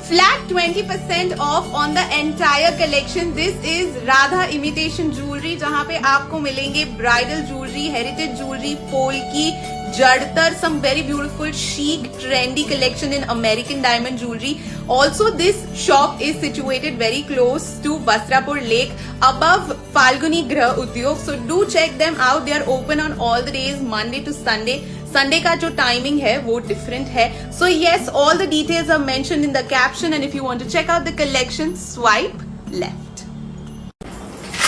Flat 20% off on the entire collection. This is Radha Imitation Jewelry, जहाँ पे आपको मिलेंगे bridal jewellery, heritage jewellery, polki, jadtar, some very beautiful chic trendy collection in American diamond jewelry. Also, this shop is situated very close to Basrapur Lake above Falguni Grah Udyog. So do check them out. They are open on all the days, Monday to Sunday. Sunday का जो timing है वो different है. So yes, all the details are mentioned in the caption and if you want to check out the collection, swipe left.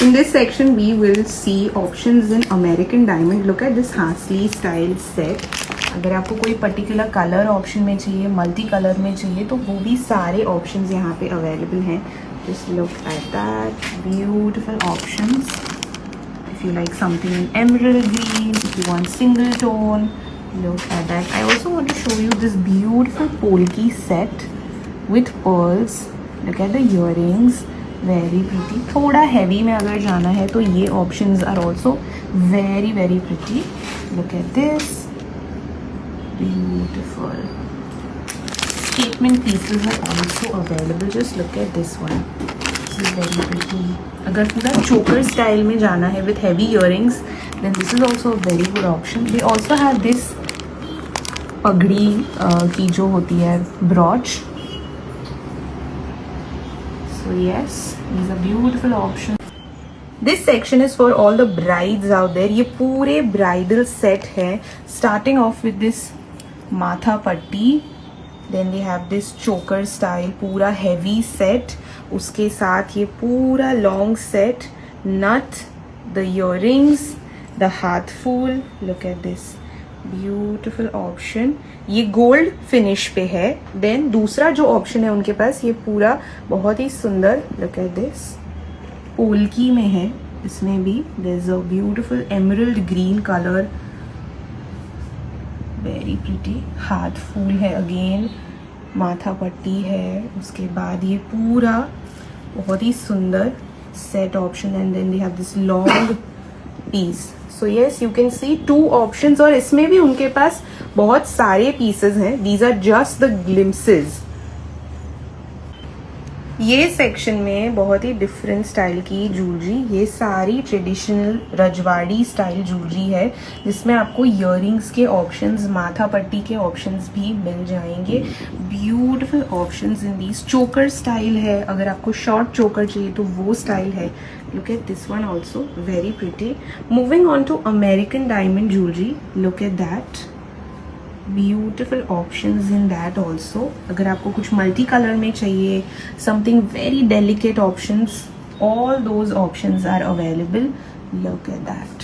In this section we will see options in American diamond. Look at this Hasley style set. अगर आपको कोई particular colour option में चाहिए, multi colour में चाहिए, तो वो भी सारे ऑप्शंस यहाँ पे अवेलेबल हैं. Just look at that beautiful options. If you like something in emerald green, if you want single tone, look at that. I also want to show you this beautiful polki set with pearls. Look at the earrings, very pretty. थोड़ा heavy में अगर जाना है तो ये options are also very very pretty. Look at this, beautiful. Statement pieces are also available. Just look at this one. This is very pretty. अगर पूरा choker style में जाना है with heavy earrings, then this is also a very good option. They also have this पगड़ी की जो होती है brooch. So yes, these are beautiful options. This section is for all the brides out there. ये पूरे bridal set है, starting off with this माथा पट्टी. Then they have this choker style पूरा heavy set. उसके साथ ये पूरा long set, nut, the earrings, the हाथ फूल. Look at this beautiful option. ये gold finish पे है. Then दूसरा जो option है उनके पास, ये पूरा बहुत ही सुंदर. Look at this, पोल्की में है. इसमें भी there's a beautiful emerald green color, very pretty. हाथ फूल है again, माथा पट्टी है. उसके बाद ये पूरा बहुत ही सुंदर set option and then they have this long piece. So yes, you can see 2 options और इसमें भी उनके पास बहुत सारे पीसेस हैं. These are just the glimpses. ये सेक्शन में बहुत ही डिफरेंट स्टाइल की ज्वेलरी, ये सारी ट्रेडिशनल रजवाड़ी स्टाइल ज्वेलरी है जिसमें आपको इयररिंग्स के ऑप्शंस, माथा पट्टी के ऑप्शंस भी मिल जाएंगे. Beautiful options in these. चोकर स्टाइल है, अगर आपको शॉर्ट चोकर चाहिए तो वो स्टाइल है. Look at this one also, very pretty. Moving on to American diamond jewellery. Look at that, beautiful options in that also. अगर आपको कुछ मल्टी कलर में चाहिए, something very delicate options, all those options are available. Look at that.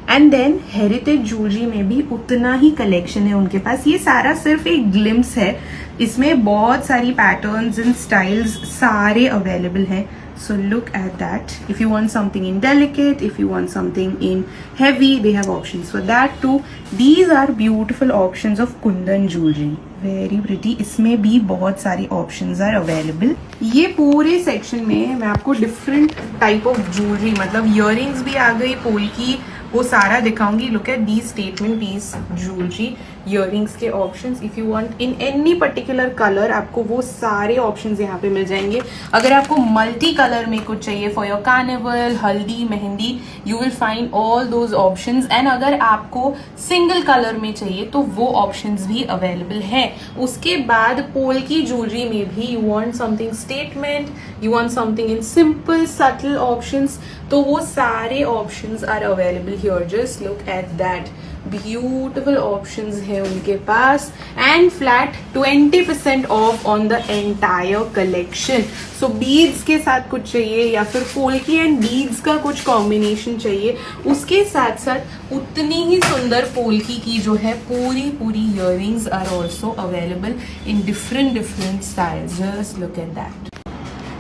And then heritage jewellery में भी उतना ही collection है उनके पास. ये सारा सिर्फ एक ग्लिम्स है, इसमें बहुत सारी पैटर्न्स एंड स्टाइल्स सारे अवेलेबल हैं. So look at that. If you want something in delicate, if you want something in heavy, they have options for that too. These are beautiful options of Kundan jewelry. Very pretty. इसमें भी बहुत सारी options are available. ये पूरे section में मैं आपको different type of jewelry, मतलब earrings भी आ गई, पोल्की, वो सारा दिखाऊंगी. Look at the statement piece jewellery, earrings के options. If you want in any particular colour, आपको वो सारे ऑप्शंस यहाँ पे मिल जाएंगे. अगर आपको मल्टी कलर में कुछ चाहिए फॉर योर कार्निवल, हल्दी, mehndi, you will find all those options. And अगर आपको सिंगल कलर में चाहिए तो वो ऑप्शंस भी अवेलेबल हैं. उसके बाद पोल्की ज्वेलरी में भी you want something statement, you want something in simple subtle options, तो वो सारे options are available here. Just look at that, beautiful options है उनके पास. And flat 20% off on the entire collection. So beads के साथ कुछ चाहिए या फिर पोल्की एंड बीड्स का कुछ कॉम्बिनेशन चाहिए, उसके साथ साथ उतनी ही सुंदर पोल्की की जो है पूरी पूरी earrings are also available in different styles. Just look at that.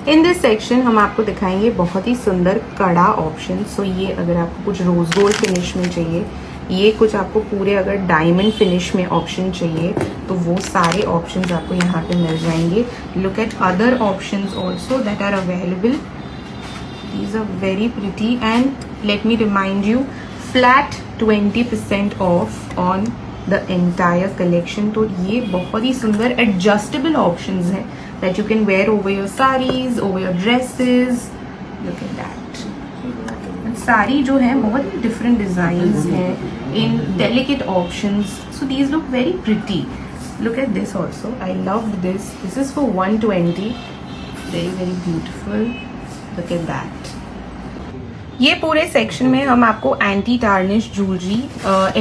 In this section हम आपको दिखाएंगे बहुत ही सुंदर कड़ा ऑप्शन. सो ये अगर आपको कुछ रोज गोल्ड फिनिश में चाहिए, ये कुछ आपको पूरे अगर डायमंड फिनिश में ऑप्शन चाहिए तो वो सारे ऑप्शंस आपको यहाँ पे मिल जाएंगे. Look at other options also that are available. These are very pretty and let me remind you, flat 20% off on the entire collection. तो ये बहुत ही सुंदर एडजस्टेबल ऑप्शंस हैं. that you can wear over your sarees, over your dresses. Look at that. सारी जो है बहुत डिफरेंट डिजाइन्स हैं in delicate options. So these look very pretty. Look at this also. I loved this. This is for 120. Very very beautiful. Look at that. ये पूरे section में हम आपको anti tarnish jewellery,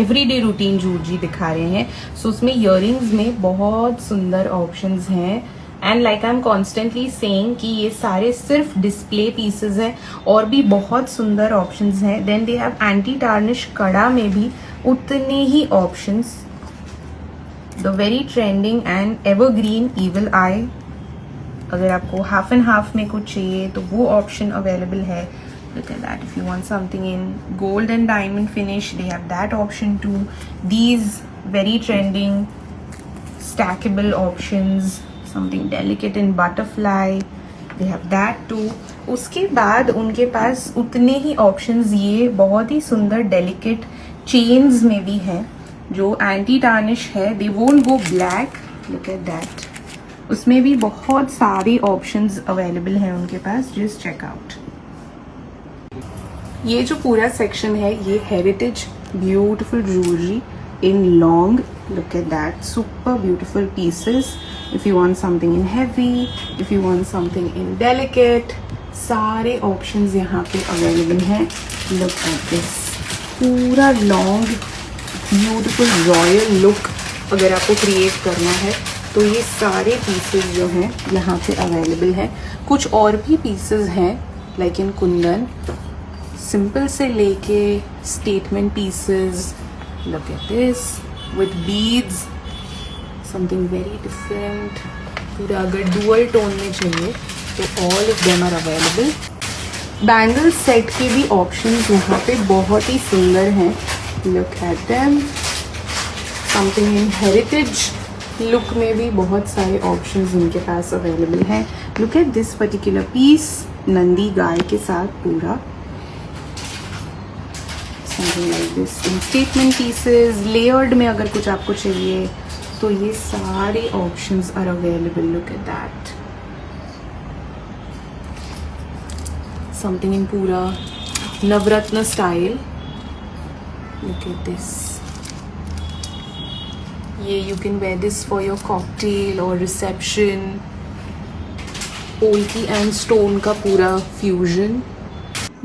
everyday routine jewellery दिखा रहे हैं. सो उसमें earrings में बहुत सुंदर ऑप्शंस हैं. And like I am constantly saying कि ये सारे सिर्फ डिस्प्ले पीसेस हैं और भी बहुत सुंदर ऑप्शंस हैं. Then they have anti tarnish kada में भी उतने ही options. The very trending and evergreen evil eye. अगर आपको हाफ एंड हाफ में कुछ चाहिए तो वो ऑप्शन अवेलेबल है. Look at that. If you want something in gold and diamond finish, they have that option too. These very trending stackable options, something delicate in butterfly, they have that too. उसके बाद उनके पास उतने ही options ये बहुत ही सुंदर delicate chains में भी हैं जो anti tarnish है. They won't go black. Look at that. उसमें भी बहुत सारे options available हैं उनके पास. Just check out. ये जो पूरा सेक्शन है ये heritage beautiful jewellery in long. Look at that. Super beautiful pieces. If you want something in heavy, if you want something in delicate, सारे ऑप्शंस यहाँ पे अवेलेबल हैं. Look at this. पूरा लॉन्ग ब्यूटिफुल रॉयल लुक अगर आपको create करना है तो ये सारे पीसेस जो हैं यहाँ पे अवेलेबल हैं. कुछ और भी पीसेस हैं लाइक इन कुंदन, सिंपल से लेके statement pieces. Look at this with beads, something very different. पूरा अगर डुअल टोन में चाहिए तो all of them are available. Bangle set के भी ऑप्शंस यहाँ पे बहुत ही सुंदर हैं. Look at them. Something in heritage look में भी बहुत सारे ऑप्शंस उनके पास अवेलेबल हैं. Look at this particular piece, Nandi गाय के साथ पूरा. Something like this in statement pieces, layered में अगर कुछ आपको चाहिए तो ये सारे options are available. Look at that. Something in पूरा नवरत्न style. Look at this. ये you can wear this for your cocktail or reception. Polki and stone का पूरा fusion.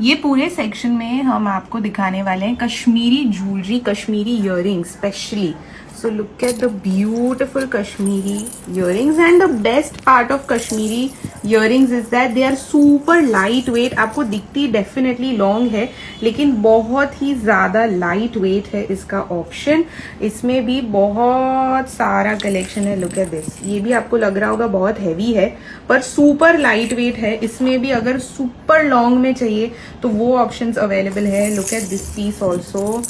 ये पूरे सेक्शन में हम आपको दिखाने वाले हैं Kashmiri jewellery, Kashmiri earrings specially. So look at the beautiful Kashmiri earrings. And the best part of Kashmiri earrings is that they are super light weight. आपको दिखती डेफिनेटली लॉन्ग है लेकिन बहुत ही ज्यादा लाइट वेट है इसका ऑप्शन. इसमें भी बहुत सारा कलेक्शन है. Look at this. ये भी आपको लग रहा होगा बहुत हैवी है पर सुपर लाइट वेट है. इसमें भी अगर सुपर लॉन्ग में चाहिए तो वो ऑप्शंस अवेलेबल है. Look at this piece also.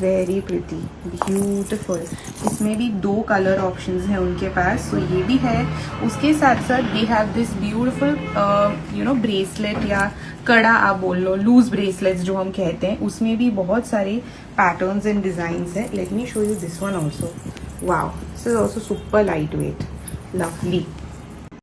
Very pretty, beautiful. इसमें भी 2 कलर ऑप्शंस हैं उनके पास. तो ये भी है. उसके साथ साथ दे हैव दिस ब्यूटिफुल ब्रेसलेट या कड़ा आप बोल लो, लूज ब्रेसलेट्स जो हम कहते हैं. उसमें भी बहुत सारे पैटर्न्स एंड डिजाइन्स हैं. Let me show you this one also. Wow, this is also super light wait. Lovely.